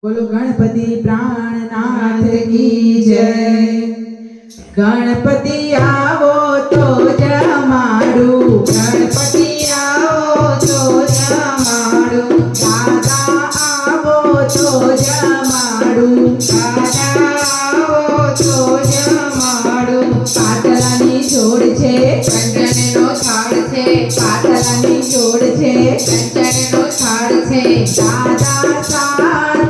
बोलो गणपति प्राणनाथ की जय। गणपति आवो तो जमाड़ू, गणपति आवो तो जमाड़ू, दादा आवो तो जमाड़ू, दादा आवो तो जमाड़ू। पातळानी जोड़ छे कंचननो थाળ छे, पातळानी जोड़ छे कंचननो थाળ छे। दादा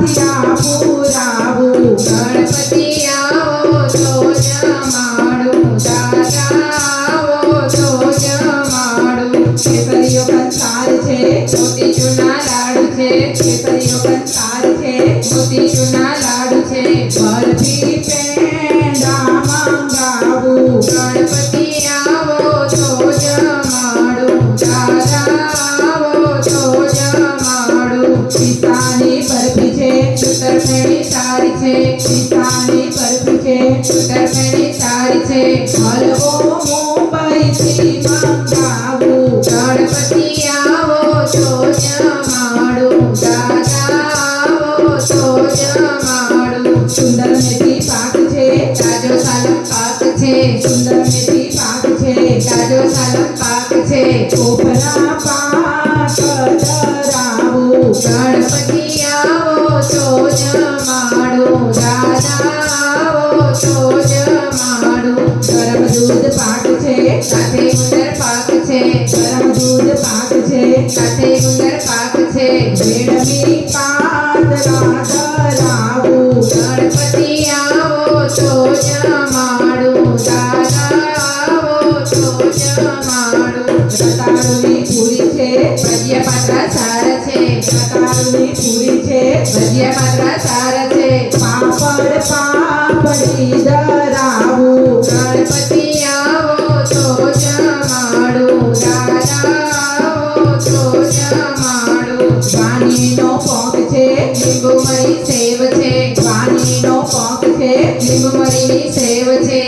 સાથિયા પુરાવું, ગણપતિ આવો તો જમાડું, દાદા આવો તો જમાડું। કેસરીઓ કંસાર છે, મોતીચૂરના લાડુ છે, કેસરીઓ કંસાર છે, મોતીચૂરના લાડુ છે। બરફી પેંડા મંગાવું, ગણપતિ આવો તો જમાડું, દાદા આવો તો જમાડું। પિસ્તાની બરફી છે, સુતરફેણી સારી છે, પિસ્તાની બરફી છે, સુતરફેણી સારી છે। હલવો મુંબઈથી મંગાવું, ગણપતિ આવો તો જમાડું, દાદા આવો તો જમાડું। સુંદર મેથી પાક છે, તાજો સાલમ પાક છે, સુંદર મેથી પાક છે, તાજો સાલમ પાક છે। કોપરા પાક ધરાવું, ગણપતિ આવો તો જમાડું, દાદા આવો તો જમાડું। ગરમ દૂધ પાક છે, સાથે ગુંદર પાક છે, ગરમ દૂધ પાક છે, સાથે ગુંદર પાક છે। બેડમી પાતળા ધરાવું, ગણપતિ આવો તો જમાડું, દાદા આવો તો જમાડું। રતાળુની પૂરી છે, ભજીયા પાતળા સારા છે, રતાળુની પૂરી છે, ભજીયા પાતળા સારા છે। પાપડ પાપડી ધરાવું, ગણપતિ આવો તો જમાડું, દાદા આવો તો જમાડું। વાણીનો પોંક છે, લીંબુ મરી સેવ છે, વાણીનો પોંક છે, લીંબુ મરીની સેવ છે।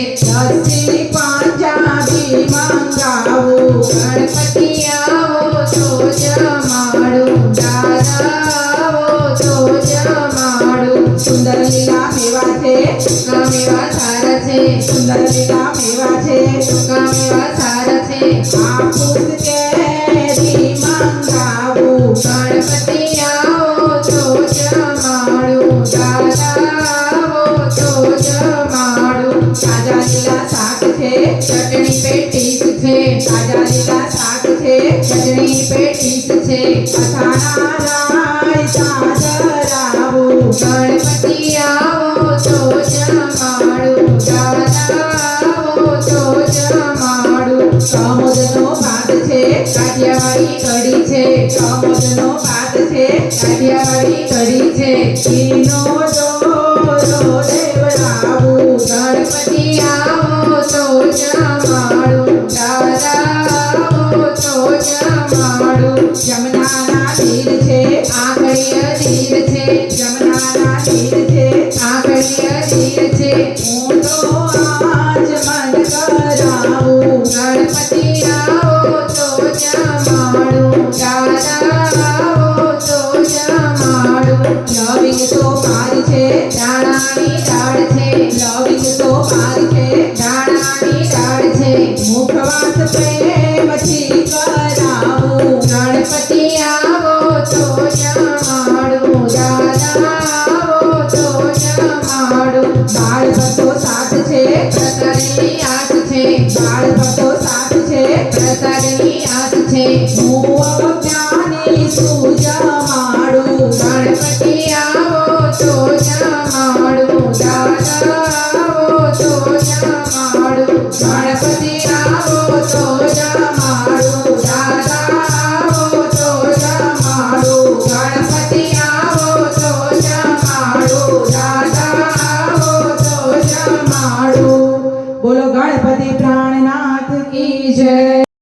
લસ્સી પંજાબી મંગાવું, ગણપતિ આવો તો જમાડું, દાદા આવો તો જમાડું। સુંદર લીલા મેવા છે, સૂકા મેવા સારા છે, સુંદર લીલા મેવા છે, સૂકા મેવા સારા છે। હાફૂસ કેરી મંગાવું, ગણપતિ આવો તો જમાડું, દાદા આવો તો જમાડું। તાજા લીલા શાક છે, ચટણી પેટીસ છે, તાજા લીલા શાક છે, ચટણી પેટીસ છે। અથાણા રાયતા ધરાવું, ગણપતિ આવો તો જમાડું, દાદા આવો તો જમાડું। કમોદનો ભાત છે, કાઠિયાવાડી કઢી છે, કમોદનો ભાત છે, કાઠિયાવાડી કઢી છે। ઘીનો દોરો લેવડાવું, ગણપતિ આવો તો જમાડું, દાદા આવો તો જમાડું। જમનાના ધીર છે, આંગળીય ધીર છે, જમનાના ધીર છે, આંગળીય ધીર છે। હું તો આચમન કરાવું, ગણપતિ આવો તો જમાડું, દાદા આવો તો જમાડું। લવિંગ તો મારી છે, દાણાની દાળ છે, લવિંગ તો મારી છે, દાણાની દાળ છે। મુખવાસ પ્રેમથી કરાવું, ગણપતિ આવો તો જમાડું, દાદા આવો તો જમાડું। દાળ ભતો સાત છે, પ્રસાદની આઠ છે, દાળ ભતો સાત છે, પ્રસાદની આઠ છે। હું અજ્ઞાની છું